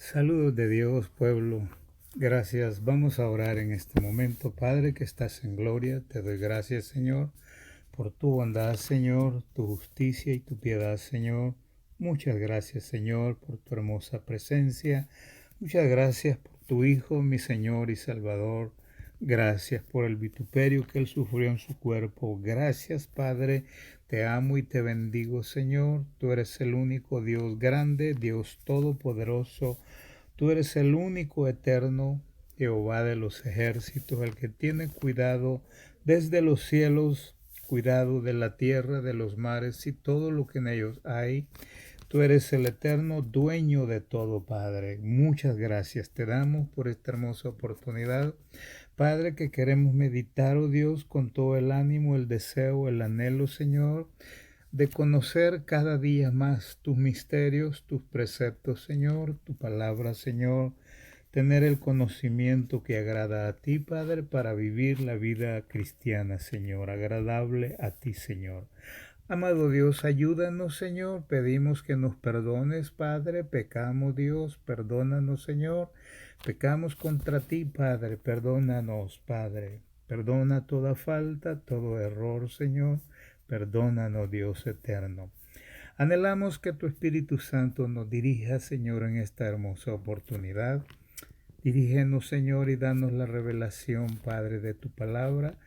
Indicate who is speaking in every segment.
Speaker 1: Saludos de Dios, pueblo. Gracias. Vamos a orar en este momento. Padre que estás en gloria, te doy gracias, Señor, por tu bondad, Señor, tu justicia y tu piedad, Señor. Muchas gracias, Señor, por tu hermosa presencia. Muchas gracias por tu Hijo, mi Señor y Salvador. Gracias por el vituperio que Él sufrió en su cuerpo. Gracias, Padre. Te amo y te bendigo, Señor. Tú eres el único Dios grande, Dios todopoderoso. Tú eres el único eterno, Jehová de los ejércitos, el que tiene cuidado desde los cielos, cuidado de la tierra, de los mares y todo lo que en ellos hay. Tú eres el eterno dueño de todo, Padre. Muchas gracias te damos por esta hermosa oportunidad. Padre, que queremos meditar, oh Dios, con todo el ánimo, el deseo, el anhelo, Señor, de conocer cada día más tus misterios, tus preceptos, Señor, tu palabra, Señor, tener el conocimiento que agrada a ti, Padre, para vivir la vida cristiana, Señor, agradable a ti, Señor. Amado Dios, ayúdanos, Señor. Pedimos que nos perdones, Padre. Pecamos, Dios. Perdónanos, Señor. Pecamos contra ti, Padre. Perdónanos, Padre. Perdona toda falta, todo error, Señor. Perdónanos, Dios eterno. Anhelamos que tu Espíritu Santo nos dirija, Señor, en esta hermosa oportunidad. Dirígenos, Señor, y danos la revelación, Padre, de tu palabra.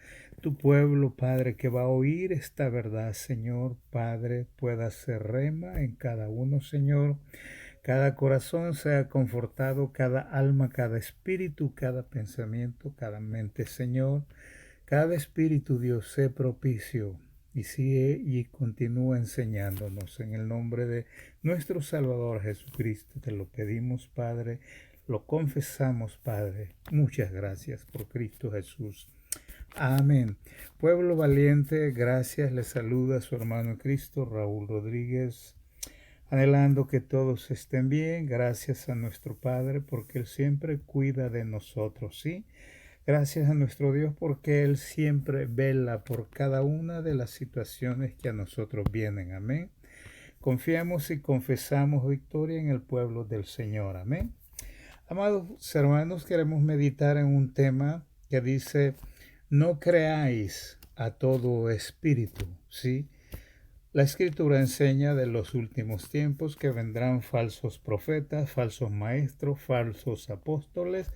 Speaker 1: Tu pueblo, Padre, que va a oír esta verdad, Señor, Padre, pueda ser rema en cada uno, Señor. Cada corazón sea confortado, cada alma, cada espíritu, cada pensamiento, cada mente, Señor. Cada espíritu, Dios, sé propicio y sigue y continúa enseñándonos. En el nombre de nuestro Salvador Jesucristo te lo pedimos, Padre. Lo confesamos, Padre. Muchas gracias por Cristo Jesús. Amén. Pueblo valiente, gracias. Les saluda su hermano en Cristo, Raúl Rodríguez. Anhelando que todos estén bien, gracias a nuestro Padre porque Él siempre cuida de nosotros, ¿sí? Gracias a nuestro Dios porque Él siempre vela por cada una de las situaciones que a nosotros vienen, amén. Confiamos y confesamos victoria en el pueblo del Señor, amén. Amados hermanos, queremos meditar en un tema que dice, no creáis a todo espíritu, ¿sí? La Escritura enseña de los últimos tiempos que vendrán falsos profetas, falsos maestros, falsos apóstoles,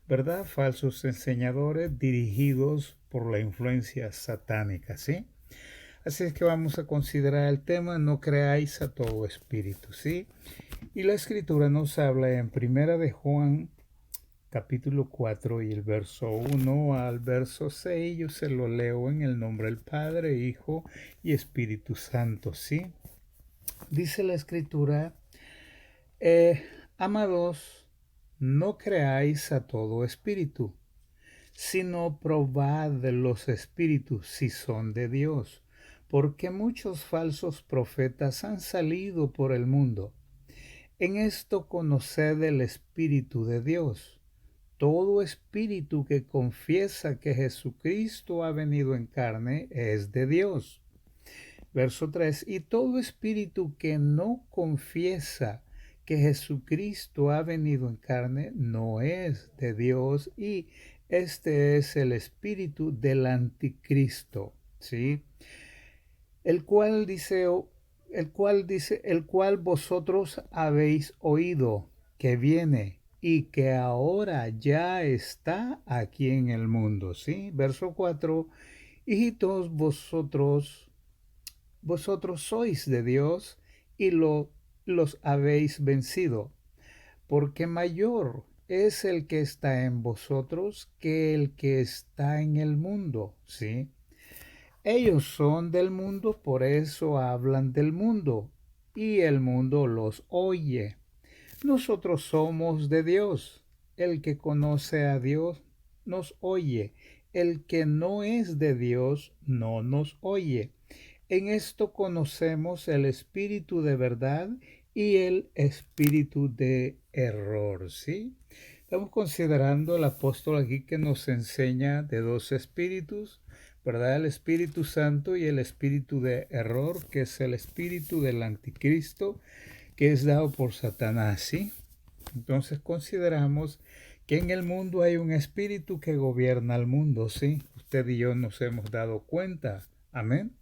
Speaker 1: ¿verdad? Falsos enseñadores dirigidos por la influencia satánica, ¿sí? Así es que vamos a considerar el tema, no creáis a todo espíritu, ¿sí? Y la Escritura nos habla en Primera de Juan, capítulo 4 y el verso 1 al verso 6, yo se lo leo en el nombre del Padre, Hijo y Espíritu Santo, ¿sí? Dice la Escritura, amados, no creáis a todo espíritu, sino probad los espíritus si son de Dios, porque muchos falsos profetas han salido por el mundo. En esto conoced el Espíritu de Dios. Todo espíritu que confiesa que Jesucristo ha venido en carne es de Dios. Verso 3. Y todo espíritu que no confiesa que Jesucristo ha venido en carne no es de Dios, y este es el espíritu del anticristo, ¿sí? El cual dice, el cual vosotros habéis oído que viene y que ahora ya está aquí en el mundo, ¿sí? Verso 4, hijitos, vosotros sois de Dios y los habéis vencido, porque mayor es el que está en vosotros que el que está en el mundo, ¿sí? Ellos son del mundo, por eso hablan del mundo, y el mundo los oye. Nosotros somos de Dios. El que conoce a Dios nos oye. El que no es de Dios no nos oye. En esto conocemos el espíritu de verdad y el espíritu de error, ¿sí? Estamos considerando el apóstol aquí que nos enseña de dos espíritus, ¿verdad? El Espíritu Santo y el espíritu de error, que es el espíritu del anticristo, que es dado por Satanás, ¿sí? Entonces consideramos que en el mundo hay un espíritu que gobierna al mundo, ¿sí? Usted y yo nos hemos dado cuenta. Amén.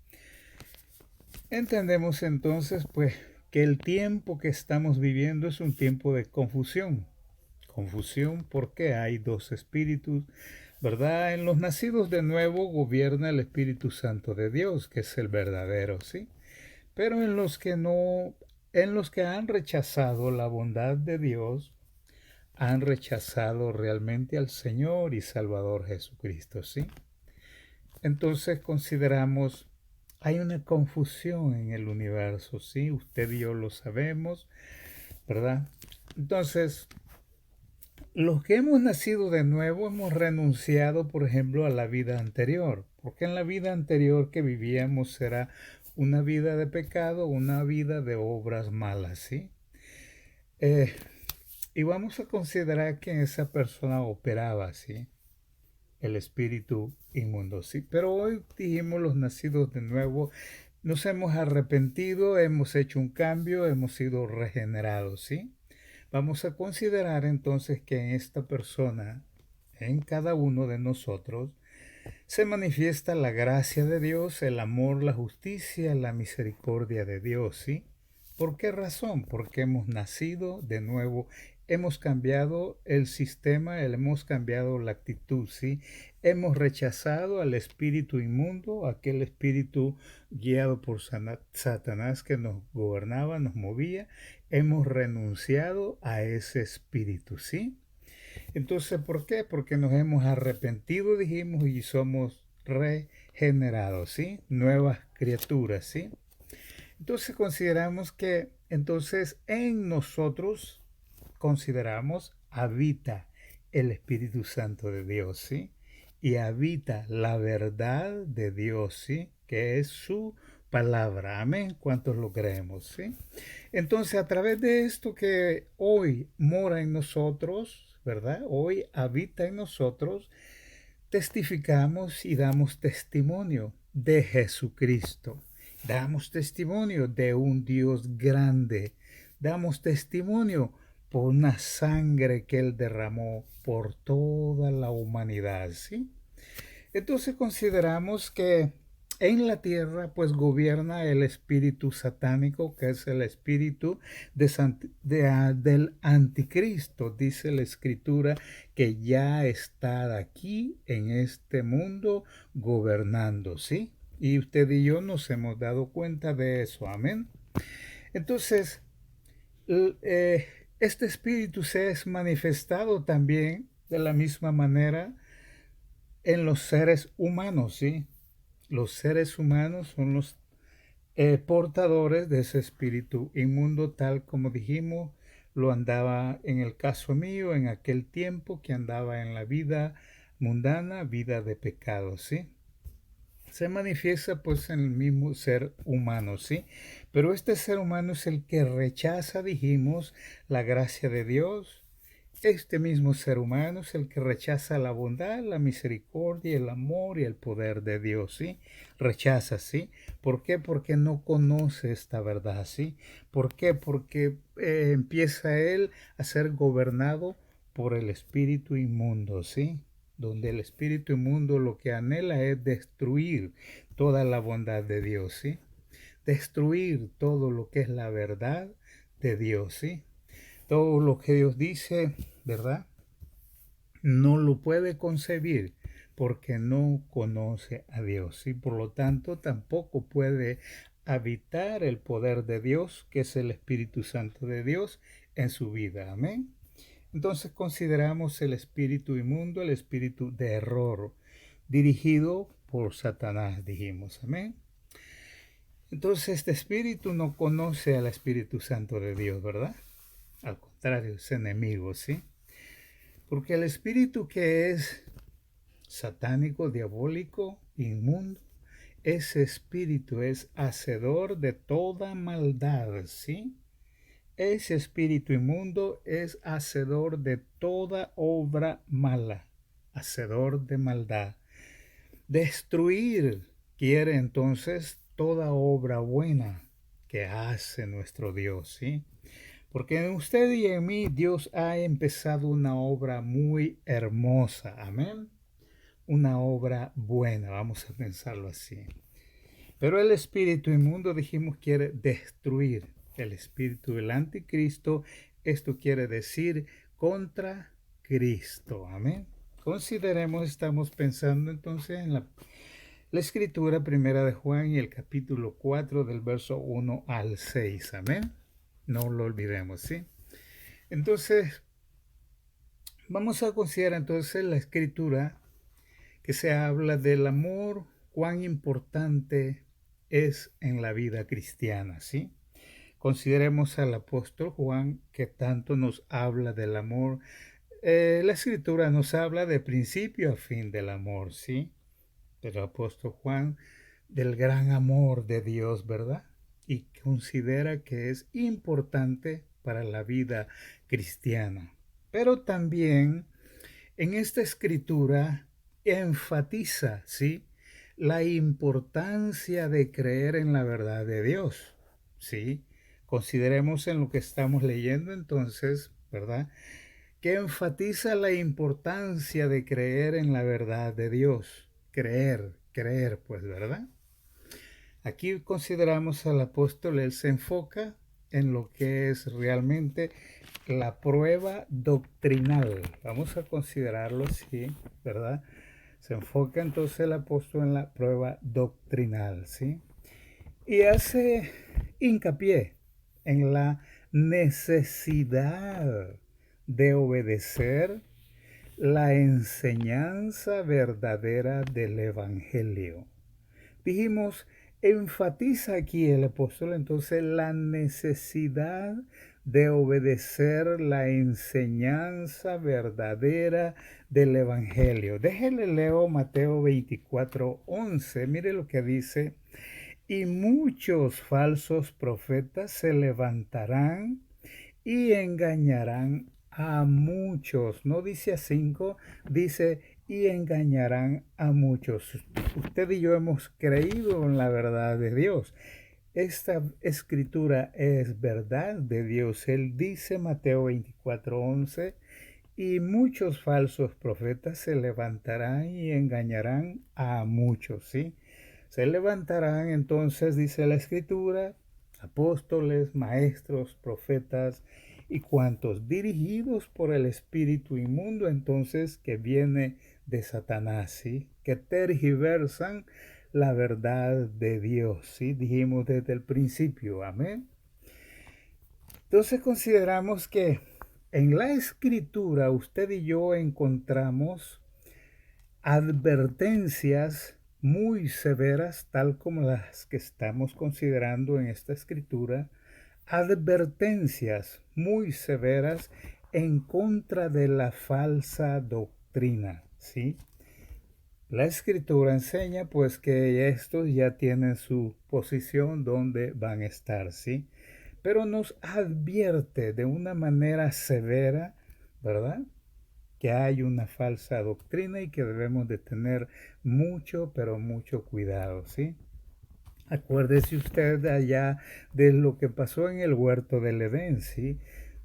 Speaker 1: Entendemos entonces, pues, que el tiempo que estamos viviendo es un tiempo de confusión. Confusión porque hay dos espíritus, ¿verdad? En los nacidos de nuevo gobierna el Espíritu Santo de Dios, que es el verdadero, ¿sí? Pero en los que no, en los que han rechazado la bondad de Dios, han rechazado realmente al Señor y Salvador Jesucristo, ¿sí? Entonces consideramos, hay una confusión en el universo, ¿sí? Usted y yo lo sabemos, ¿verdad? Entonces, los que hemos nacido de nuevo hemos renunciado, por ejemplo, a la vida anterior, porque en la vida anterior que vivíamos era una vida de pecado, una vida de obras malas, ¿sí? Eh, y vamos a considerar que esa persona operaba, ¿sí? El espíritu inmundo, ¿sí? Pero hoy dijimos los nacidos de nuevo, nos hemos arrepentido, hemos hecho un cambio, hemos sido regenerados, ¿sí? Vamos a considerar entonces que en esta persona, en cada uno de nosotros, se manifiesta la gracia de Dios, el amor, la justicia, la misericordia de Dios, ¿sí? ¿Por qué razón? Porque hemos nacido de nuevo, hemos cambiado el sistema, hemos cambiado la actitud, ¿sí? Hemos rechazado al espíritu inmundo, aquel espíritu guiado por Satanás que nos gobernaba, nos movía. Hemos renunciado a ese espíritu, ¿sí? Entonces, ¿por qué? Porque nos hemos arrepentido, dijimos, y somos regenerados, ¿sí? Nuevas criaturas, ¿sí? Entonces consideramos que entonces en nosotros consideramos habita el Espíritu Santo de Dios, ¿sí? Y habita la verdad de Dios, ¿sí? Que es su palabra. Amén. ¿Cuántos lo creemos, sí? Entonces, a través de esto que hoy mora en nosotros, ¿verdad? Hoy habita en nosotros, testificamos y damos testimonio de Jesucristo. Damos testimonio de un Dios grande. Damos testimonio por una sangre que Él derramó por toda la humanidad, ¿sí? Entonces consideramos que en la tierra pues gobierna el espíritu satánico, que es el espíritu del anticristo. Dice la escritura que ya está aquí en este mundo gobernando, ¿sí? Y usted y yo nos hemos dado cuenta de eso, amén. Entonces, este espíritu se es manifestado también de la misma manera en los seres humanos, ¿sí? Los seres humanos son los portadores de ese espíritu inmundo, tal como dijimos, lo andaba en el caso mío, en aquel tiempo que andaba en la vida mundana, vida de pecado, ¿sí? Se manifiesta pues en el mismo ser humano, ¿sí? Pero este ser humano es el que rechaza, dijimos, la gracia de Dios. Este mismo ser humano es el que rechaza la bondad, la misericordia, el amor y el poder de Dios, ¿sí? Rechaza, ¿sí? ¿Por qué? Porque no conoce esta verdad, ¿sí? ¿Por qué? Porque empieza él a ser gobernado por el espíritu inmundo, ¿sí? Donde el espíritu inmundo lo que anhela es destruir toda la bondad de Dios, ¿sí? Destruir todo lo que es la verdad de Dios, ¿sí? Todo lo que Dios dice, ¿verdad? No lo puede concebir porque no conoce a Dios y por lo tanto tampoco puede habitar el poder de Dios, que es el Espíritu Santo de Dios, en su vida. Amén. Entonces consideramos el espíritu inmundo, el espíritu de error, dirigido por Satanás, dijimos. Amén. Entonces este espíritu no conoce al Espíritu Santo de Dios, ¿verdad? Al contrario, es enemigo, ¿sí? Porque el espíritu que es satánico, diabólico, inmundo, ese espíritu es hacedor de toda maldad, ¿sí? Ese espíritu inmundo es hacedor de toda obra mala, hacedor de maldad. Destruir quiere entonces toda obra buena que hace nuestro Dios, ¿sí? Porque en usted y en mí Dios ha empezado una obra muy hermosa. Amén. Una obra buena, vamos a pensarlo así. Pero el espíritu inmundo, dijimos, quiere destruir. El espíritu del anticristo, esto quiere decir contra Cristo. Amén. Consideremos, estamos pensando entonces en la escritura primera de Juan y el capítulo 4 del verso 1 al 6. Amén. No lo olvidemos, ¿sí? Entonces, vamos a considerar entonces la escritura que se habla del amor, cuán importante es en la vida cristiana, ¿sí? Consideremos al apóstol Juan que tanto nos habla del amor. La escritura nos habla de principio a fin del amor, ¿sí? Pero el apóstol Juan del gran amor de Dios, ¿verdad? Y considera que es importante para la vida cristiana. Pero también en esta escritura enfatiza, ¿sí?, la importancia de creer en la verdad de Dios, ¿sí? Consideremos en lo que estamos leyendo entonces, ¿verdad?, que enfatiza la importancia de creer en la verdad de Dios. Creer, pues, ¿verdad? Aquí consideramos al apóstol, él se enfoca en lo que es realmente la prueba doctrinal. Vamos a considerarlo así, ¿verdad? Se enfoca entonces el apóstol en la prueba doctrinal, ¿sí? Y hace hincapié en la necesidad de obedecer la enseñanza verdadera del Evangelio. Dijimos, enfatiza aquí el apóstol entonces la necesidad de obedecer la enseñanza verdadera del Evangelio. Déjele leo Mateo 24:11. Mire lo que dice. Y muchos falsos profetas se levantarán y engañarán a muchos. No dice a 5, dice y engañarán a muchos. Usted y yo hemos creído en la verdad de Dios. Esta escritura es verdad de Dios. Él dice, Mateo 24:11, y muchos falsos profetas se levantarán y engañarán a muchos, ¿sí? Se levantarán entonces, dice la escritura, apóstoles, maestros, profetas y cuantos dirigidos por el espíritu inmundo entonces que viene de Satanás, ¿sí?, que tergiversan la verdad de Dios, ¿sí? Dijimos desde el principio, amén. Entonces consideramos que en la escritura usted y yo encontramos advertencias muy severas, tal como las que estamos considerando en esta escritura, advertencias muy severas en contra de la falsa doctrina, ¿sí? La escritura enseña pues que estos ya tienen su posición donde van a estar, ¿sí? Pero nos advierte de una manera severa, ¿verdad?, que hay una falsa doctrina y que debemos de tener mucho, pero mucho cuidado, ¿sí? Acuérdese usted allá de lo que pasó en el huerto del Edén, ¿sí?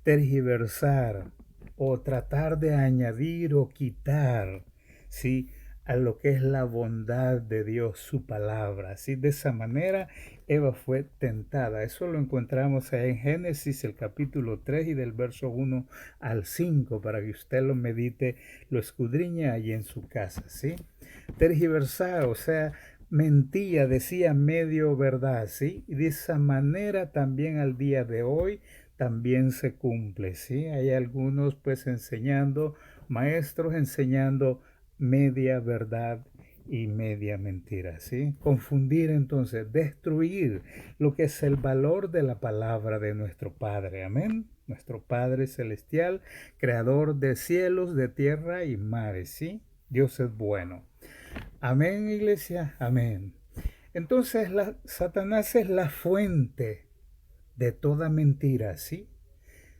Speaker 1: Tergiversar o tratar de añadir o quitar, ¿sí?, a lo que es la bondad de Dios, su palabra, ¿sí? De esa manera Eva fue tentada. Eso lo encontramos en Génesis, el capítulo 3 y del verso 1 al 5, para que usted lo medite, lo escudriñe allí en su casa, ¿sí? Tergiversar, o sea, mentía, decía medio verdad, ¿sí? Y de esa manera también al día de hoy también se cumple, ¿sí? Hay algunos pues enseñando, maestros enseñando media verdad y media mentira, ¿sí? Confundir entonces, destruir lo que es el valor de la palabra de nuestro Padre, amén. Nuestro Padre Celestial, creador de cielos, de tierra y mares, ¿sí? Dios es bueno. Amén, iglesia, amén. Entonces, Satanás es la fuente de toda mentira, ¿sí?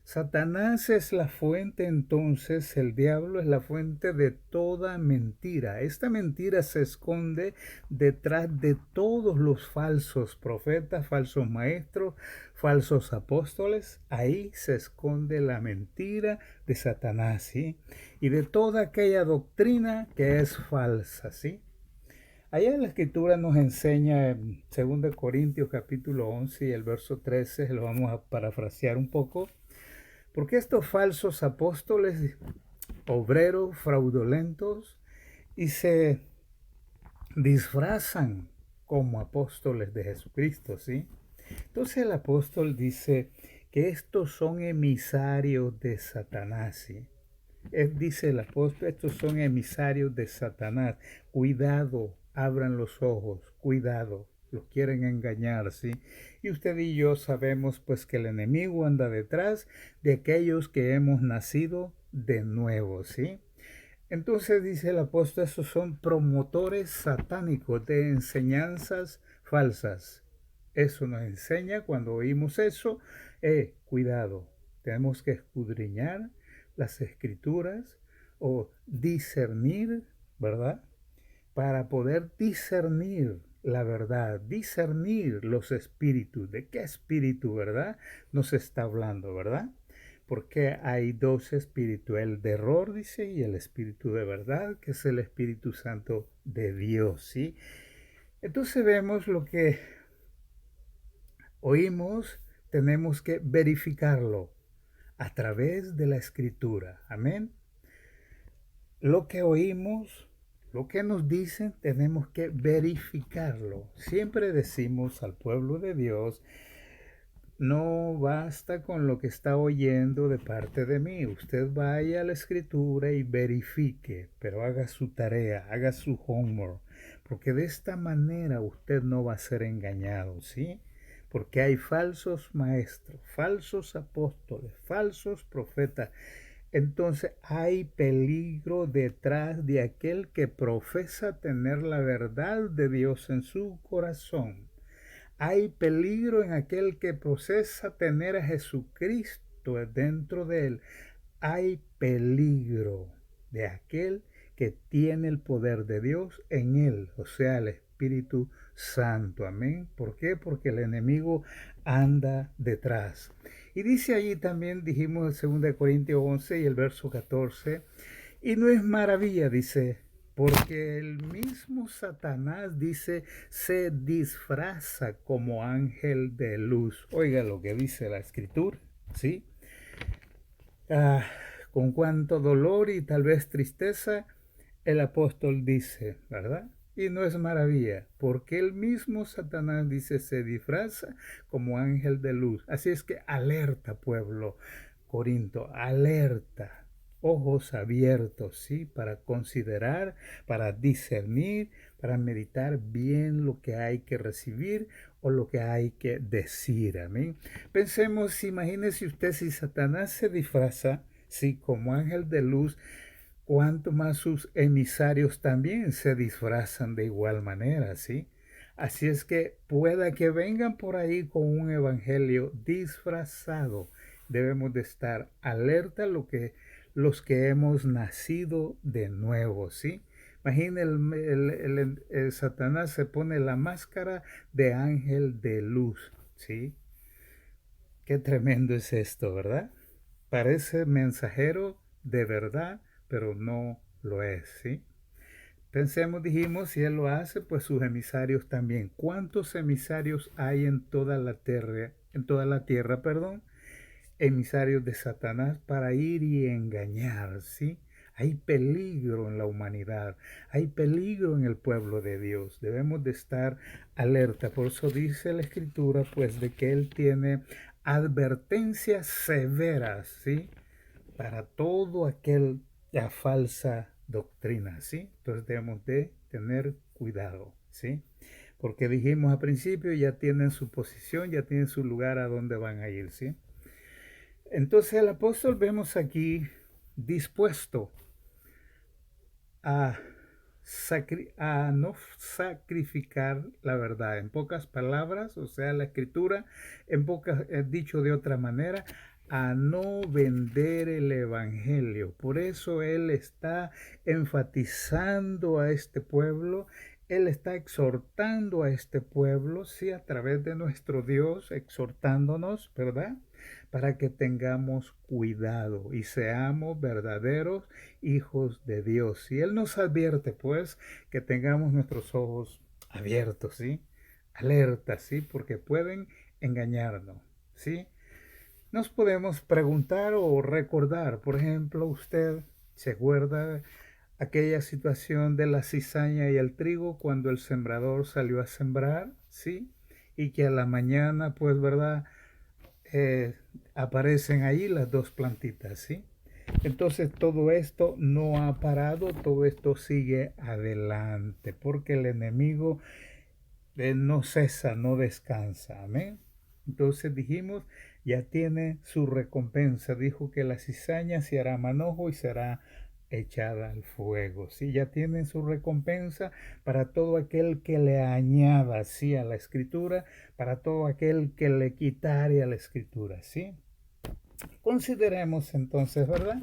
Speaker 1: Satanás es la fuente, entonces el diablo es la fuente de toda mentira. Esta mentira se esconde detrás de todos los falsos profetas, falsos maestros, falsos apóstoles. Ahí se esconde la mentira de Satanás, ¿sí? Y de toda aquella doctrina que es falsa, ¿sí? Allá la escritura nos enseña en 2 Corintios capítulo 11 y el verso 13, lo vamos a parafrasear un poco, porque estos falsos apóstoles, obreros fraudulentos, y se disfrazan como apóstoles de Jesucristo, ¿sí? Entonces el apóstol dice que estos son emisarios de Satanás, ¿sí? Dice el apóstol, estos son emisarios de Satanás. Cuidado, abran los ojos, cuidado, los quieren engañar, ¿sí? Y usted y yo sabemos pues que el enemigo anda detrás de aquellos que hemos nacido de nuevo, ¿sí? Entonces dice el apóstol, esos son promotores satánicos de enseñanzas falsas. Eso nos enseña cuando oímos eso, cuidado, tenemos que escudriñar las escrituras o discernir, ¿verdad? Para poder discernir la verdad, discernir los espíritus, de qué espíritu, ¿verdad? Nos está hablando, ¿verdad? Porque hay dos espíritus, el de error, dice, y el espíritu de verdad, que es el Espíritu Santo de Dios, ¿sí? Entonces vemos lo que oímos, tenemos que verificarlo a través de la escritura, amén. Lo que oímos, lo que nos dicen, tenemos que verificarlo. Siempre decimos al pueblo de Dios, no basta con lo que está oyendo de parte de mí. Usted vaya a la escritura y verifique, pero haga su tarea, haga su homework, porque de esta manera usted no va a ser engañado, ¿sí? Porque hay falsos maestros, falsos apóstoles, falsos profetas. Entonces hay peligro detrás de aquel que profesa tener la verdad de Dios en su corazón. Hay peligro en aquel que profesa tener a Jesucristo dentro de él. Hay peligro de aquel que tiene el poder de Dios en él, o sea, el Espíritu Santo. Amén. ¿Por qué? Porque el enemigo anda detrás. Y dice allí también, dijimos en 2 Corintios 11 y el verso 14, y no es maravilla, dice, porque el mismo Satanás, dice, se disfraza como ángel de luz. Oiga lo que dice la escritura, ¿sí? Ah, con cuánto dolor y tal vez tristeza el apóstol dice, ¿verdad? Y no es maravilla, porque el mismo Satanás, dice, se disfraza como ángel de luz. Así es que alerta, pueblo Corinto, alerta, ojos abiertos, ¿sí? Para considerar, para discernir, para meditar bien lo que hay que recibir o lo que hay que decir, amén. Pensemos, imagínese usted si Satanás se disfraza, sí, como ángel de luz, cuanto más sus emisarios también se disfrazan de igual manera, ¿sí? Así es que pueda que vengan por ahí con un evangelio disfrazado. Debemos de estar alerta a los que hemos nacido de nuevo, ¿sí? Imagina el Satanás se pone la máscara de ángel de luz, ¿sí? Qué tremendo es esto, ¿verdad? Parece mensajero de verdad, pero no lo es, ¿sí? Pensemos, dijimos, si él lo hace, pues sus emisarios también. ¿Cuántos emisarios hay en toda la tierra, perdón? Emisarios de Satanás para ir y engañar, ¿sí? Hay peligro en la humanidad, hay peligro en el pueblo de Dios. Debemos de estar alerta. Por eso dice la Escritura, pues, de que Él tiene advertencias severas, ¿sí? Para todo aquel la falsa doctrina, ¿sí? Entonces debemos de tener cuidado, ¿sí? Porque dijimos al principio, ya tienen su posición, ya tienen su lugar a donde van a ir, ¿sí? Entonces el apóstol vemos aquí dispuesto a, a no sacrificar la verdad. En pocas palabras, o sea, la escritura, dicho de otra manera, a no vender el evangelio. Por eso Él está enfatizando a este pueblo, Él está exhortando a este pueblo, sí, a través de nuestro Dios, exhortándonos, ¿verdad? Para que tengamos cuidado y seamos verdaderos hijos de Dios. Y Él nos advierte, pues, que tengamos nuestros ojos abiertos, ¿sí? Alerta, ¿sí? Porque pueden engañarnos, ¿sí? Nos podemos preguntar o recordar, por ejemplo, usted se acuerda aquella situación de la cizaña y el trigo cuando el sembrador salió a sembrar, ¿sí? Y que a la mañana, pues, ¿verdad? Eh, Aparecen ahí las dos plantitas, ¿sí? Entonces todo esto no ha parado, todo esto sigue adelante, porque el enemigo no cesa, no descansa, amén. Entonces dijimos, ya tiene su recompensa, dijo que la cizaña se hará manojo y será echada al fuego, sí, ya tiene su recompensa para todo aquel que le añada, sí, a la escritura, para todo aquel que le quitare a la escritura, sí. Consideremos entonces, ¿verdad?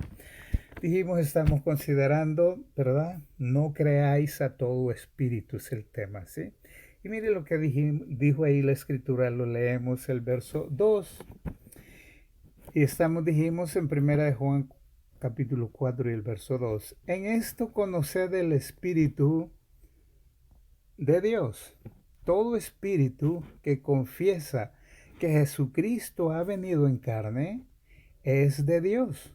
Speaker 1: Dijimos, estamos considerando, ¿verdad? No creáis a todo espíritu, es el tema, ¿sí? Y mire lo que dijo ahí la escritura, lo leemos el verso 2. Y dijimos en primera de Juan capítulo 4 y el verso 2. En esto conoced el espíritu de Dios. Todo espíritu que confiesa que Jesucristo ha venido en carne es de Dios,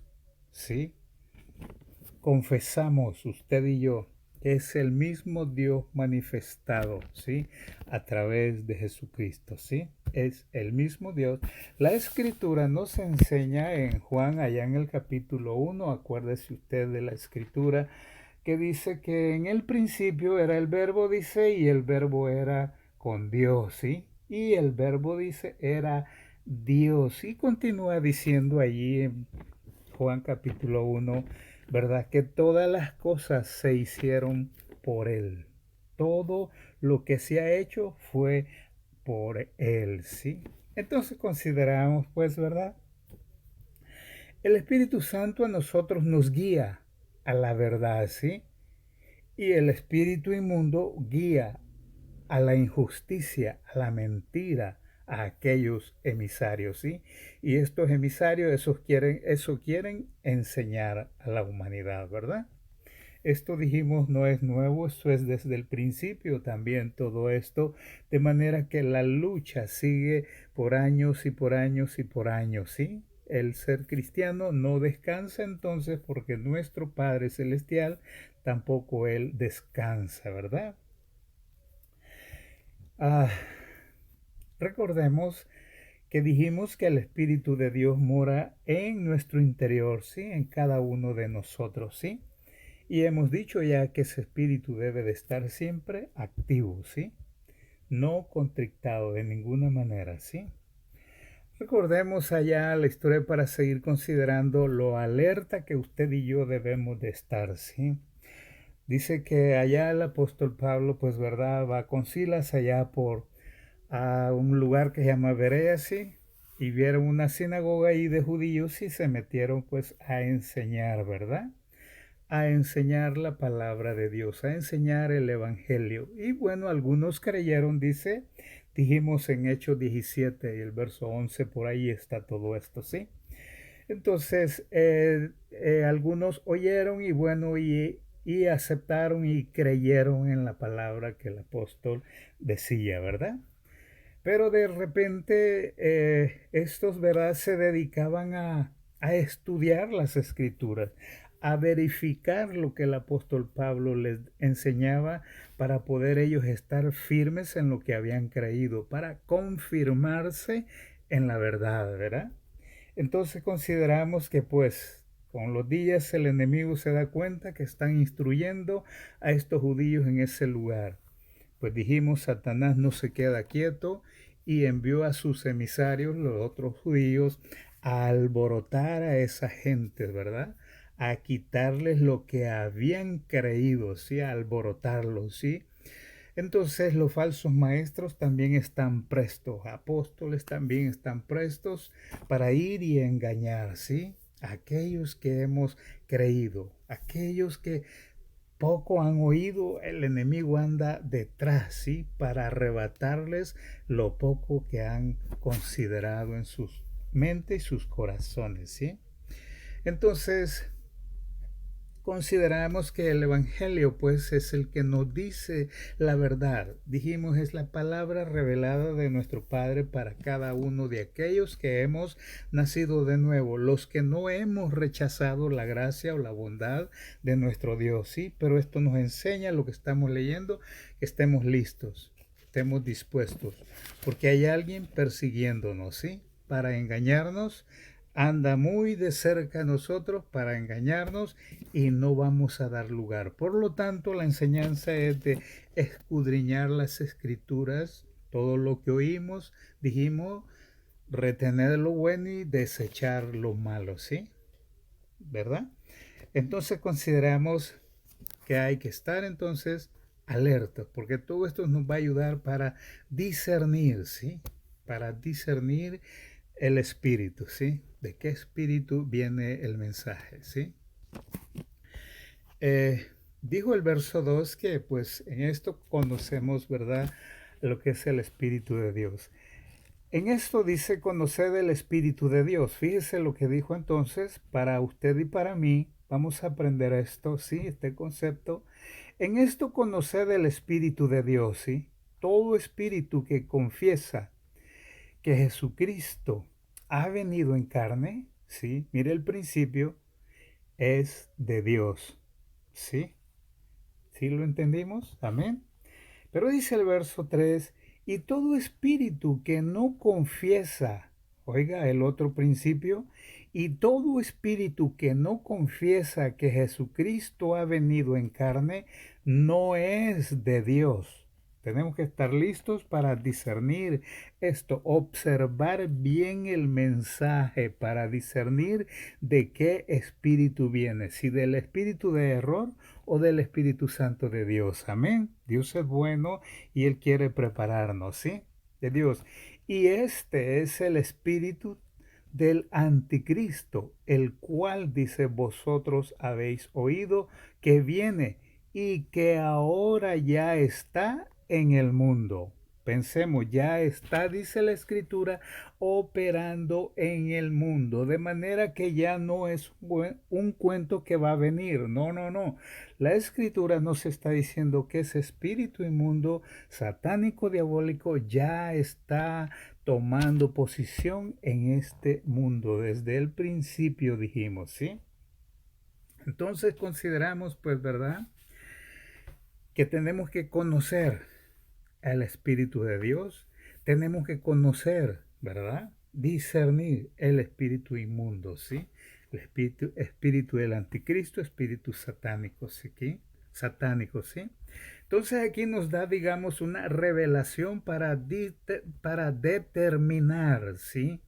Speaker 1: ¿sí? Confesamos usted y yo que es el mismo Dios manifestado, ¿sí? A través de Jesucristo, ¿sí? Es el mismo Dios. La escritura nos enseña en Juan, allá en el capítulo 1, acuérdese usted de la escritura, que dice que en el principio era el verbo, dice, y el verbo era con Dios, ¿sí? Y el verbo, dice, era Dios. Y continúa diciendo allí en Juan capítulo 1, ¿verdad? Que todas las cosas se hicieron por Él. Todo lo que se ha hecho fue por Él, ¿sí? Entonces consideramos, pues, ¿verdad? El Espíritu Santo a nosotros nos guía a la verdad, ¿sí? Y el espíritu inmundo guía a la injusticia, a la mentira, a aquellos emisarios, ¿sí? Y estos emisarios, eso quieren enseñar a la humanidad, ¿verdad? Esto dijimos no es nuevo, esto es desde el principio también todo esto, de manera que la lucha sigue por años y por años y por años, ¿sí? El ser cristiano no descansa entonces porque nuestro Padre Celestial tampoco Él descansa, ¿verdad? Ah, recordemos que dijimos que el Espíritu de Dios mora en nuestro interior, ¿sí? En cada uno de nosotros, ¿sí? Y hemos dicho ya que ese espíritu debe de estar siempre activo, ¿sí? No contrictado de ninguna manera, ¿sí? Recordemos allá la historia para seguir considerando lo alerta que usted y yo debemos de estar, ¿sí? Dice que allá el apóstol Pablo, pues verdad, va con Silas allá por a un lugar que se llama Berea, ¿sí? Y vieron una sinagoga ahí de judíos y se metieron pues a enseñar, ¿verdad? A enseñar la palabra de Dios, a enseñar el Evangelio. Y bueno, algunos creyeron, dice, dijimos en Hechos 17 y el verso 11, por ahí está todo esto, ¿sí? Entonces, algunos oyeron y bueno, y aceptaron y creyeron en la palabra que el apóstol decía, ¿verdad? Pero de repente estos, ¿verdad? Se dedicaban a estudiar las escrituras, a verificar lo que el apóstol Pablo les enseñaba para poder ellos estar firmes en lo que habían creído, para confirmarse en la verdad, ¿verdad? Entonces consideramos que pues con los días el enemigo se da cuenta que están instruyendo a estos judíos en ese lugar. Pues dijimos, Satanás no se queda quieto y envió a sus emisarios, los otros judíos, a alborotar a esa gente, ¿verdad? A quitarles lo que habían creído, ¿sí? A alborotarlos, ¿sí? Entonces los falsos maestros también están prestos, apóstoles también están prestos para ir y engañar, ¿sí? Aquellos que hemos creído, aquellos que poco han oído, el enemigo anda detrás, ¿sí? Para arrebatarles lo poco que han considerado en sus mentes y sus corazones, ¿sí? Entonces, consideramos que el Evangelio pues es el que nos dice la verdad. Dijimos, es la palabra revelada de nuestro Padre para cada uno de aquellos que hemos nacido de nuevo, los que no hemos rechazado la gracia o la bondad de nuestro Dios, ¿sí? Pero esto nos enseña lo que estamos leyendo, que estemos listos, estemos dispuestos, porque hay alguien persiguiéndonos, ¿sí? Para engañarnos, anda muy de cerca a nosotros para engañarnos y no vamos a dar lugar. Por lo tanto, la enseñanza es de escudriñar las escrituras, todo lo que oímos, dijimos, retener lo bueno y desechar lo malo, ¿sí? ¿Verdad? Entonces consideramos que hay que estar entonces alerta, porque todo esto nos va a ayudar para discernir, ¿sí? Para discernir el espíritu, ¿sí? ¿De qué espíritu viene el mensaje, ¿sí? Dijo el verso 2 que pues en esto conocemos, ¿verdad? Lo que es el Espíritu de Dios. En esto dice conocer el Espíritu de Dios. Fíjese lo que dijo entonces, para usted y para mí, vamos a aprender esto, ¿sí? Este concepto. En esto conocer el Espíritu de Dios, ¿sí? Todo espíritu que confiesa que Jesucristo ha venido en carne, ¿sí? Mire el principio, es de Dios, ¿sí? ¿Sí lo entendimos? Amén. Pero dice el verso 3, y todo espíritu que no confiesa, oiga el otro principio, y todo espíritu que no confiesa que Jesucristo ha venido en carne, no es de Dios. Tenemos que estar listos para discernir esto, observar bien el mensaje para discernir de qué espíritu viene, si del espíritu de error o del Espíritu Santo de Dios. Amén. Dios es bueno y Él quiere prepararnos, ¿sí? De Dios. Y este es el espíritu del anticristo, el cual dice vosotros habéis oído que viene y que ahora ya está en el mundo. Pensemos, ya está, dice la escritura, operando en el mundo, de manera que ya no es un cuento que va a venir. No, no, no. La escritura nos está diciendo que ese espíritu inmundo, satánico, diabólico, ya está tomando posición en este mundo. Desde el principio dijimos, ¿sí? Entonces consideramos, pues, ¿verdad? Que tenemos que conocer al Espíritu de Dios, tenemos que conocer, ¿verdad? Discernir el espíritu inmundo, ¿sí? El espíritu del anticristo, espíritu satánico, ¿sí? Satánico, ¿sí? Entonces aquí nos da, digamos, una revelación para determinar, ¿sí?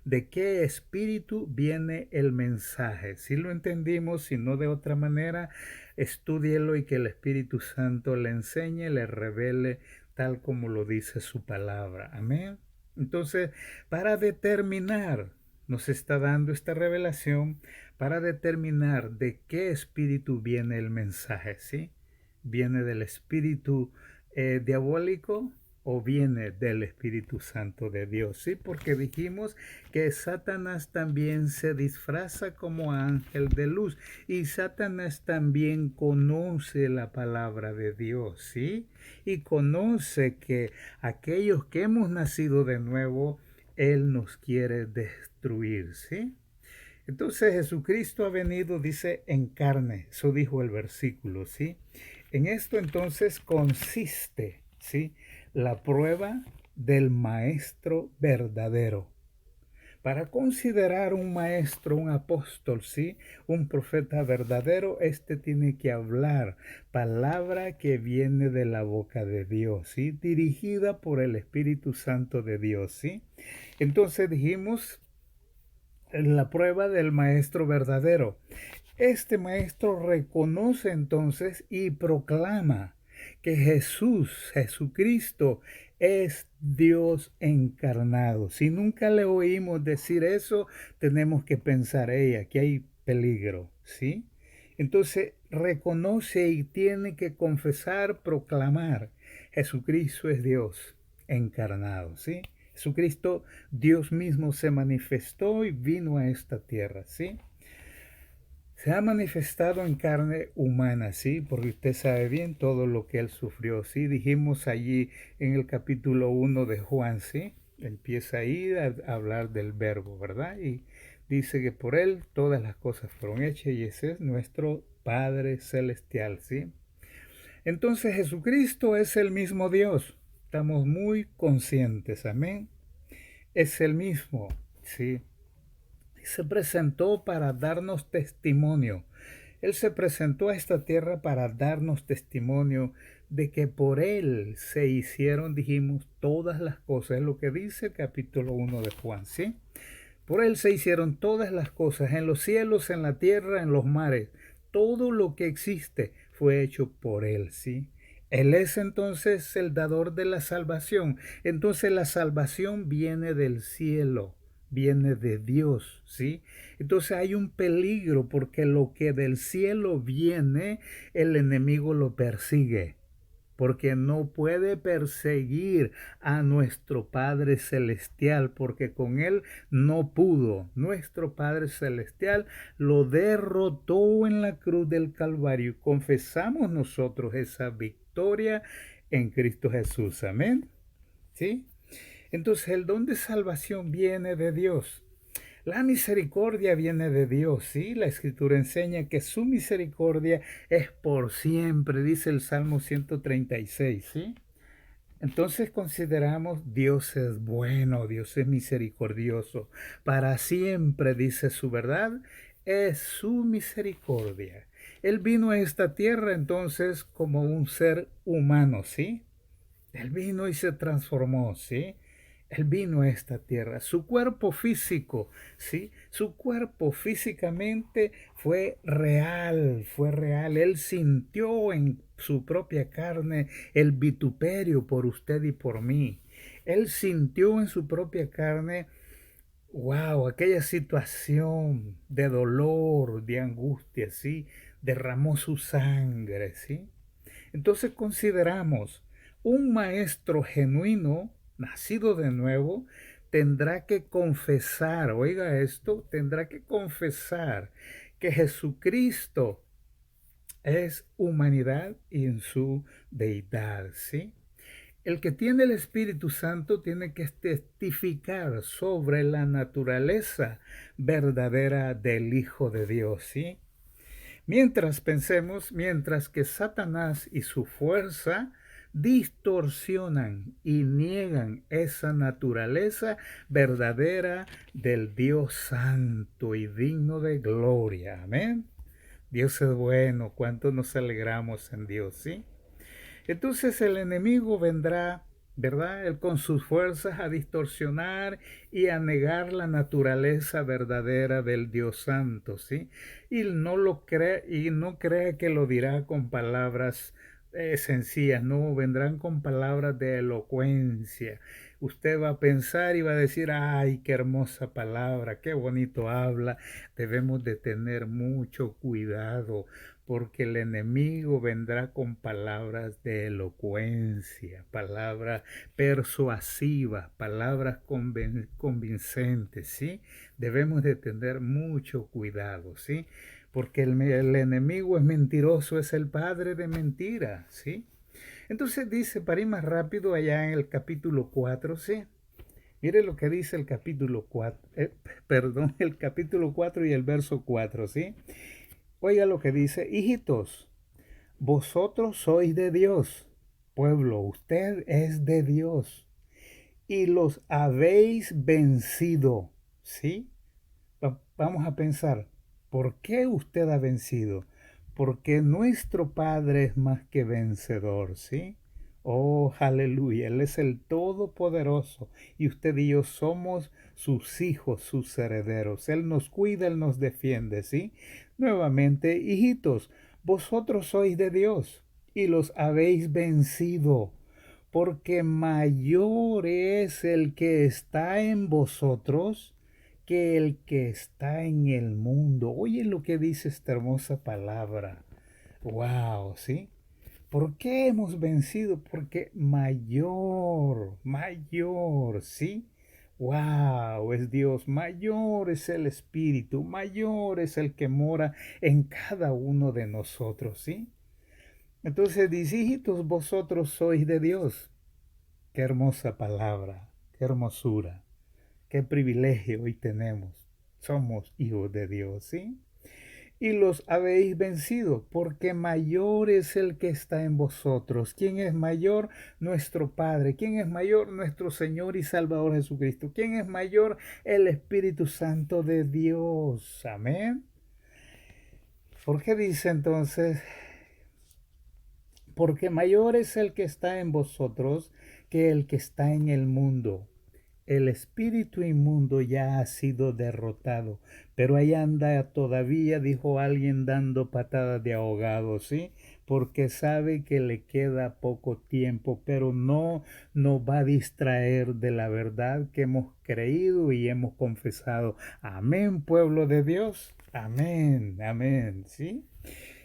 Speaker 1: De qué espíritu viene el mensaje. Si lo entendimos, si no de otra manera, estúdielo y que el Espíritu Santo le enseñe, le revele tal como lo dice su palabra. Amén. Entonces, para determinar, nos está dando esta revelación para determinar de qué espíritu viene el mensaje, ¿sí? ¿Viene del espíritu diabólico o viene del Espíritu Santo de Dios? Sí, porque dijimos que Satanás también se disfraza como ángel de luz y Satanás también conoce la palabra de Dios, ¿sí? Y conoce que aquellos que hemos nacido de nuevo, Él nos quiere destruir, ¿sí? Entonces Jesucristo ha venido, dice, en carne. Eso dijo el versículo, ¿sí? En esto entonces consiste, ¿sí? La prueba del maestro verdadero. Para considerar un maestro, un apóstol, ¿sí? Un profeta verdadero, este tiene que hablar palabra que viene de la boca de Dios, ¿sí? Dirigida por el Espíritu Santo de Dios, ¿sí? Entonces dijimos la prueba del maestro verdadero. Este maestro reconoce entonces y proclama que Jesucristo, es Dios encarnado. Si nunca le oímos decir eso, tenemos que pensar, aquí hay peligro, ¿sí? Entonces reconoce y tiene que confesar, proclamar, Jesucristo es Dios encarnado, ¿sí? Jesucristo, Dios mismo se manifestó y vino a esta tierra, ¿sí? Se ha manifestado en carne humana, ¿sí? Porque usted sabe bien todo lo que él sufrió, ¿sí? Dijimos allí en el capítulo 1 de Juan, ¿sí? Empieza ahí a hablar del verbo, ¿verdad? Y dice que por él todas las cosas fueron hechas y ese es nuestro Padre Celestial, ¿sí? Entonces Jesucristo es el mismo Dios. Estamos muy conscientes, amén. Es el mismo, ¿sí? Se presentó para darnos testimonio. Él se presentó a esta tierra para darnos testimonio de que por Él se hicieron, dijimos, todas las cosas. Es lo que dice el capítulo 1 de Juan, ¿sí? Por Él se hicieron todas las cosas, en los cielos, en la tierra, en los mares. Todo lo que existe fue hecho por Él, ¿sí? Él es entonces el dador de la salvación. Entonces la salvación viene del cielo, viene de Dios, ¿sí? Entonces hay un peligro porque lo que del cielo viene, el enemigo lo persigue, porque no puede perseguir a nuestro Padre Celestial, porque con Él no pudo. Nuestro Padre Celestial lo derrotó en la cruz del Calvario. Confesamos nosotros esa victoria en Cristo Jesús. Amén. ¿Sí? Entonces el don de salvación viene de Dios. La misericordia viene de Dios, ¿sí? La Escritura enseña que su misericordia es por siempre, dice el Salmo 136, ¿sí? Entonces consideramos Dios es bueno, Dios es misericordioso. Para siempre, dice su verdad, es su misericordia. Él vino a esta tierra entonces como un ser humano, ¿sí? Él vino y se transformó, ¿sí? Él vino a esta tierra. Su cuerpo físico, ¿sí? Su cuerpo físicamente fue real, fue real. Él sintió en su propia carne el vituperio por usted y por mí. Él sintió en su propia carne, wow, aquella situación de dolor, de angustia, ¿sí? Derramó su sangre, ¿sí? Entonces consideramos, un maestro genuino, nacido de nuevo, tendrá que confesar, oiga esto, tendrá que confesar que Jesucristo es humanidad y en su deidad, ¿sí? El que tiene el Espíritu Santo tiene que testificar sobre la naturaleza verdadera del Hijo de Dios, ¿sí? Mientras que Satanás y su fuerza distorsionan y niegan esa naturaleza verdadera del Dios santo y digno de gloria. Amén. Dios es bueno, cuánto nos alegramos en Dios, ¿sí? Entonces el enemigo vendrá, ¿verdad? Él con sus fuerzas a distorsionar y a negar la naturaleza verdadera del Dios Santo, ¿sí? Y no lo cree, y no cree que lo dirá con palabras sencillas, no, vendrán con palabras de elocuencia. Usted va a pensar y va a decir, ay, qué hermosa palabra, qué bonito habla. Debemos de tener mucho cuidado porque el enemigo vendrá con palabras de elocuencia, palabras persuasivas, palabras convincentes, ¿sí? Debemos de tener mucho cuidado, ¿sí? Porque el enemigo es mentiroso, es el padre de mentira, ¿sí? Entonces dice, para ir más rápido, allá en el capítulo 4, ¿sí? Mire lo que dice el capítulo 4, perdón, el capítulo 4 y el verso 4, ¿sí? Oiga lo que dice, hijitos, vosotros sois de Dios, pueblo, usted es de Dios y los habéis vencido, ¿sí? Vamos a pensar, ¿por qué usted ha vencido? Porque nuestro Padre es más que vencedor, ¿sí? Oh, aleluya, Él es el Todopoderoso y usted y yo somos sus hijos, sus herederos. Él nos cuida, Él nos defiende, ¿sí? Nuevamente, hijitos, vosotros sois de Dios y los habéis vencido, porque mayor es el que está en vosotros que el que está en el mundo. Oye lo que dice esta hermosa palabra. Wow, ¿sí? ¿Por qué hemos vencido? Porque mayor, ¿sí? Wow, es Dios, mayor es el Espíritu, mayor es el que mora en cada uno de nosotros, ¿sí? Entonces, dice, hijitos, vosotros sois de Dios. Qué hermosa palabra, qué hermosura, qué privilegio hoy tenemos. Somos hijos de Dios, ¿sí? Y los habéis vencido, porque mayor es el que está en vosotros. ¿Quién es mayor? Nuestro Padre. ¿Quién es mayor? Nuestro Señor y Salvador Jesucristo. ¿Quién es mayor? El Espíritu Santo de Dios. Amén. ¿Por qué dice entonces? Porque mayor es el que está en vosotros que el que está en el mundo. El espíritu inmundo ya ha sido derrotado, pero ahí anda todavía, dijo alguien, dando patadas de ahogado, ¿sí? Porque sabe que le queda poco tiempo, pero no nos va a distraer de la verdad que hemos creído y hemos confesado. Amén, pueblo de Dios. Amén, amén, ¿sí?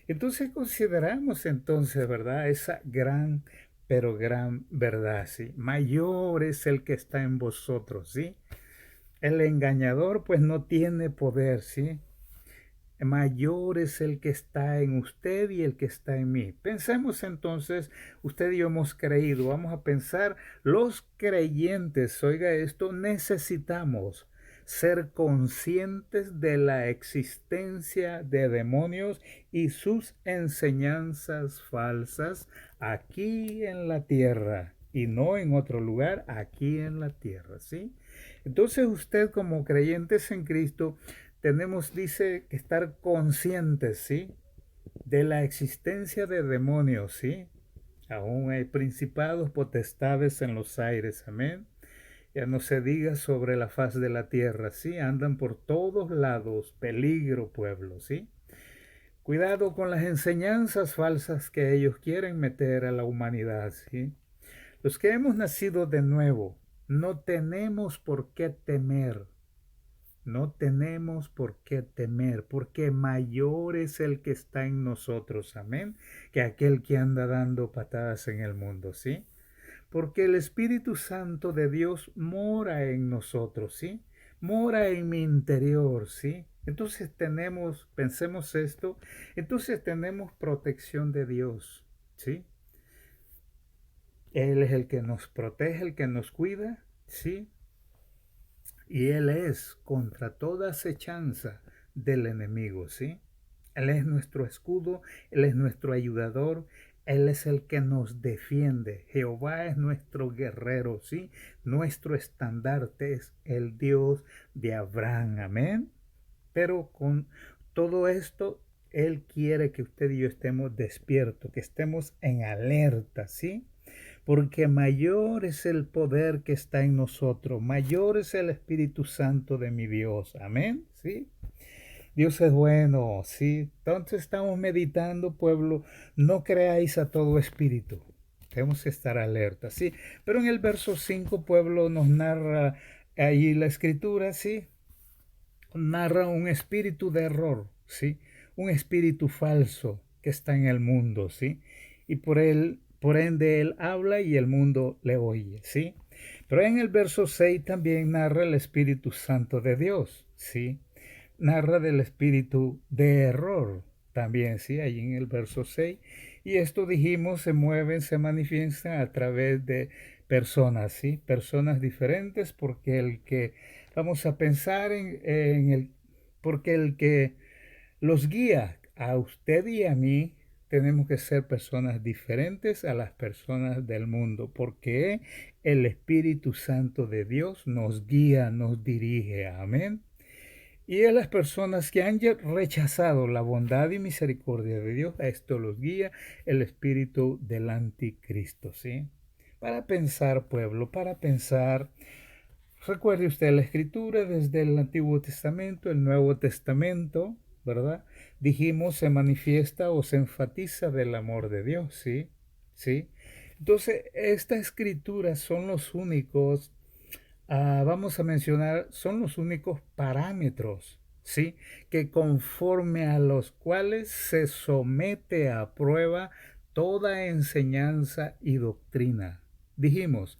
Speaker 1: Entonces consideramos entonces, ¿verdad? Esa gran, pero gran verdad, ¿sí? Mayor es el que está en vosotros, ¿sí? El engañador pues no tiene poder, ¿sí? Mayor es el que está en usted y el que está en mí. Pensemos entonces, usted y yo hemos creído, vamos a pensar, los creyentes, oiga esto, necesitamos ser conscientes de la existencia de demonios y sus enseñanzas falsas aquí en la tierra y no en otro lugar, aquí en la tierra, ¿sí? Entonces usted como creyentes en Cristo tenemos, dice, que estar conscientes, ¿sí? De la existencia de demonios, ¿sí? Aún hay principados, potestades en los aires, amén. Ya no se diga sobre la faz de la tierra, ¿sí? Andan por todos lados, peligro, pueblo, ¿sí? Cuidado con las enseñanzas falsas que ellos quieren meter a la humanidad, ¿sí? Los que hemos nacido de nuevo, no tenemos por qué temer. No tenemos por qué temer, porque mayor es el que está en nosotros, amén, que aquel que anda dando patadas en el mundo, ¿sí? Porque el Espíritu Santo de Dios mora en nosotros, ¿sí? Mora en mi interior, ¿sí? Entonces tenemos, pensemos esto, entonces tenemos protección de Dios, ¿sí? Él es el que nos protege, el que nos cuida, ¿sí? Y Él es contra toda acechanza del enemigo, ¿sí? Él es nuestro escudo, Él es nuestro ayudador, Él es el que nos defiende. Jehová es nuestro guerrero, ¿sí? Nuestro estandarte es el Dios de Abraham, amén. Pero con todo esto, Él quiere que usted y yo estemos despiertos, que estemos en alerta, ¿sí? Porque mayor es el poder que está en nosotros, mayor es el Espíritu Santo de mi Dios. Amén, ¿sí? Dios es bueno, ¿sí? Entonces estamos meditando, pueblo, no creáis a todo espíritu. Debemos estar alerta, ¿sí? Pero en el verso 5, pueblo, nos narra ahí la escritura, ¿sí? Narra un espíritu de error, ¿sí? Un espíritu falso que está en el mundo, ¿sí? Y por ende él habla y el mundo le oye, ¿sí? Pero en el verso 6 también narra el Espíritu Santo de Dios, ¿sí? Narra del espíritu de error también, ¿sí? Ahí en el verso 6. Y esto dijimos, se mueven, se manifiestan a través de personas, ¿sí? Personas diferentes, porque el que, vamos a pensar porque el que los guía a usted y a mí, tenemos que ser personas diferentes a las personas del mundo, porque el Espíritu Santo de Dios nos guía, nos dirige. Amén. Y a las personas que han rechazado la bondad y misericordia de Dios, a esto los guía el espíritu del anticristo, ¿sí? Para pensar, pueblo, para pensar. Recuerde usted la escritura desde el Antiguo Testamento, el Nuevo Testamento, ¿verdad? dijimos, se manifiesta o se enfatiza del amor de Dios, ¿sí? ¿Sí? Entonces, estas escrituras son los únicos, vamos a mencionar, son los únicos parámetros, ¿sí? Que conforme a los cuales se somete a prueba toda enseñanza y doctrina. Dijimos,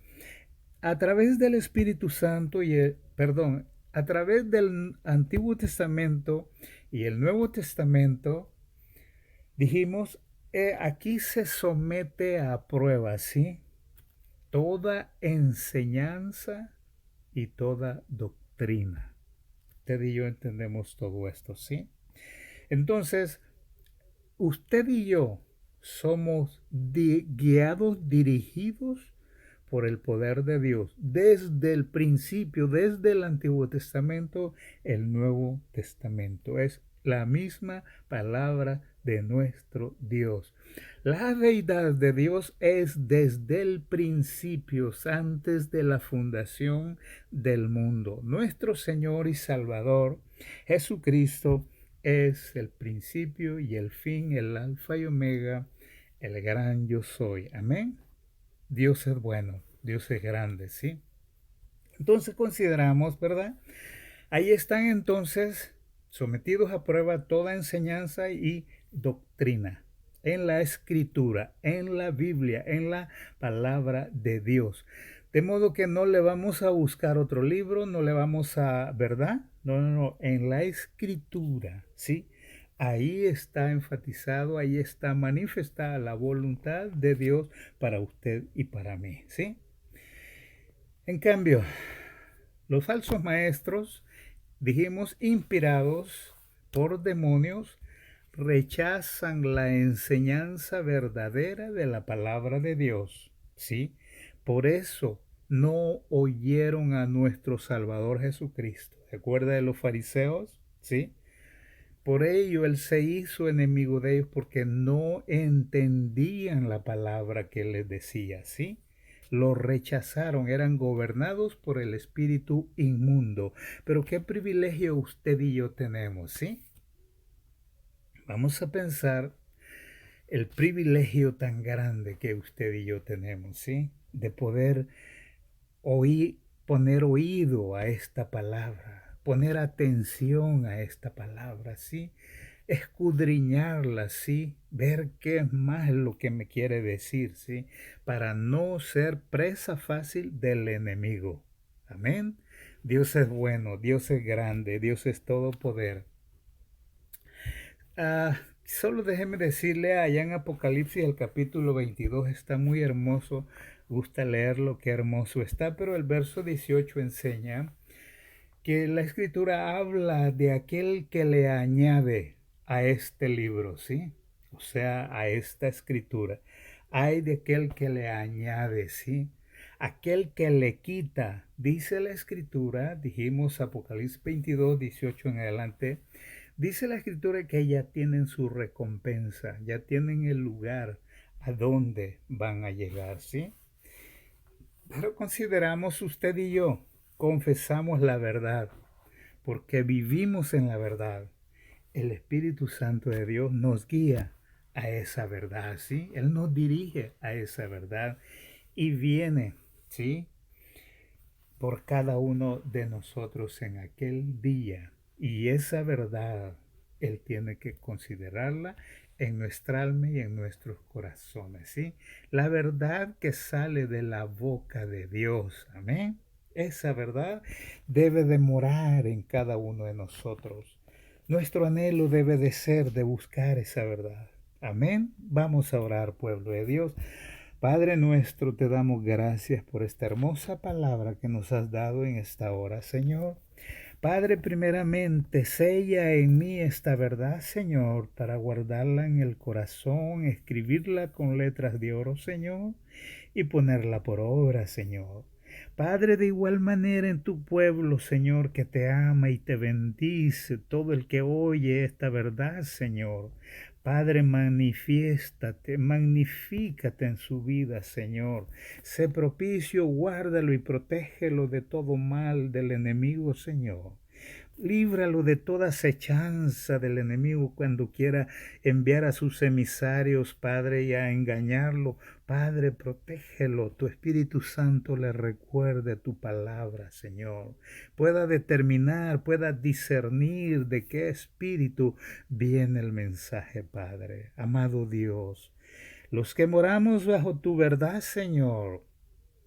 Speaker 1: a través del Espíritu Santo a través del Antiguo Testamento y el Nuevo Testamento, dijimos, aquí se somete a prueba, ¿sí? Toda enseñanza y toda doctrina. Usted y yo entendemos todo esto, ¿sí? Entonces, usted y yo somos guiados, dirigidos por el poder de Dios desde el principio, desde el Antiguo Testamento, el Nuevo Testamento. Es la misma palabra de nuestro Dios. La deidad de Dios es desde el principio, antes de la fundación del mundo. Nuestro Señor y Salvador, Jesucristo, es el principio y el fin, el alfa y omega, el gran yo soy. Amén. Dios es bueno, Dios es grande, ¿sí? Entonces consideramos, ¿verdad? Ahí están entonces sometidos a prueba toda enseñanza y doctrina en la escritura, en la Biblia, en la palabra de Dios. De modo que no le vamos a buscar otro libro, no le vamos a, ¿verdad? No, en la escritura, ¿sí? Ahí está enfatizado, ahí está manifestada la voluntad de Dios para usted y para mí, ¿sí? En cambio, los falsos maestros, dijimos, inspirados por demonios, rechazan la enseñanza verdadera de la palabra de Dios, ¿sí? Por eso no oyeron a nuestro Salvador Jesucristo. ¿Se acuerda de los fariseos? ¿Sí? Por ello él se hizo enemigo de ellos porque no entendían la palabra que les decía, ¿sí? Lo rechazaron, eran gobernados por el espíritu inmundo. Pero qué privilegio usted y yo tenemos, ¿sí? Vamos a pensar el privilegio tan grande que usted y yo tenemos, ¿sí? De poder oír, poner oído a esta palabra, poner atención a esta palabra, ¿sí? Escudriñarla, ¿sí? Ver qué es más lo que me quiere decir, ¿sí? Para no ser presa fácil del enemigo. Amén. Dios es bueno, Dios es grande, Dios es todo poder. Solo déjeme decirle, allá en Apocalipsis el capítulo 22 está muy hermoso, gusta leerlo, qué hermoso está, pero el verso 18 enseña que la escritura habla de aquel que le añade a este libro, ¿sí? O sea, a esta escritura. Hay de aquel que le añade, ¿sí? Aquel que le quita, dice la escritura, dijimos Apocalipsis 22, 18 en adelante, dice la escritura que ya tienen su recompensa, ya tienen el lugar a donde van a llegar, ¿sí? Pero consideramos usted y yo, confesamos la verdad, porque vivimos en la verdad. El Espíritu Santo de Dios nos guía a esa verdad, ¿sí? Él nos dirige a esa verdad y viene, ¿sí? Por cada uno de nosotros en aquel día. Y esa verdad Él tiene que considerarla en nuestra alma y en nuestros corazones, ¿sí? La verdad que sale de la boca de Dios, amén. Esa verdad debe de morar en cada uno de nosotros. Nuestro anhelo debe de ser de buscar esa verdad. Amén. Vamos a orar, pueblo de Dios. Padre nuestro, te damos gracias por esta hermosa palabra que nos has dado en esta hora, Señor. Padre, primeramente, sella en mí esta verdad, Señor, para guardarla en el corazón, escribirla con letras de oro, Señor, y ponerla por obra, Señor. Padre, de igual manera en tu pueblo, Señor, que te ama y te bendice, todo el que oye esta verdad, Señor. Padre, manifiéstate, magnifícate en su vida, Señor. Sé propicio, guárdalo y protégelo de todo mal del enemigo, Señor. Líbralo de toda acechanza del enemigo cuando quiera enviar a sus emisarios, Padre, y a engañarlo. Padre, protégelo. Tu Espíritu Santo le recuerde tu palabra, Señor. Pueda determinar, pueda discernir de qué espíritu viene el mensaje, Padre. Amado Dios, los que moramos bajo tu verdad, Señor,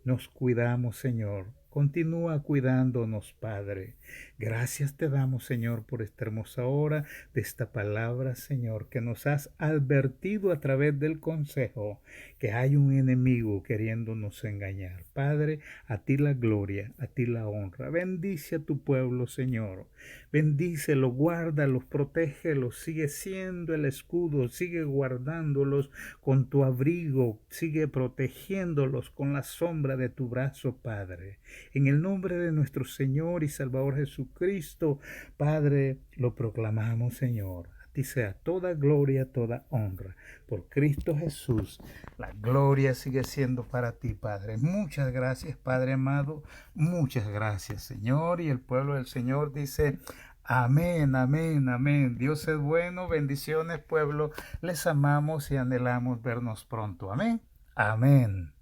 Speaker 1: nos cuidamos, Señor. Continúa cuidándonos, Padre. Gracias te damos, Señor, por esta hermosa hora de esta palabra, Señor, que nos has advertido a través del consejo que hay un enemigo queriéndonos engañar. Padre, a ti la gloria, a ti la honra. Bendice a tu pueblo, Señor. Bendícelo, guárdalos, protégelos. Sigue siendo el escudo, sigue guardándolos con tu abrigo, sigue protegiéndolos con la sombra de tu brazo, Padre. En el nombre de nuestro Señor y Salvador Jesucristo, Padre, lo proclamamos, Señor. A ti sea toda gloria, toda honra. Por Cristo Jesús, la gloria sigue siendo para ti, Padre. Muchas gracias, Padre amado. Muchas gracias, Señor. Y el pueblo del Señor dice: amén, amén, amén. Dios es bueno. Bendiciones, pueblo. Les amamos y anhelamos vernos pronto. Amén. Amén.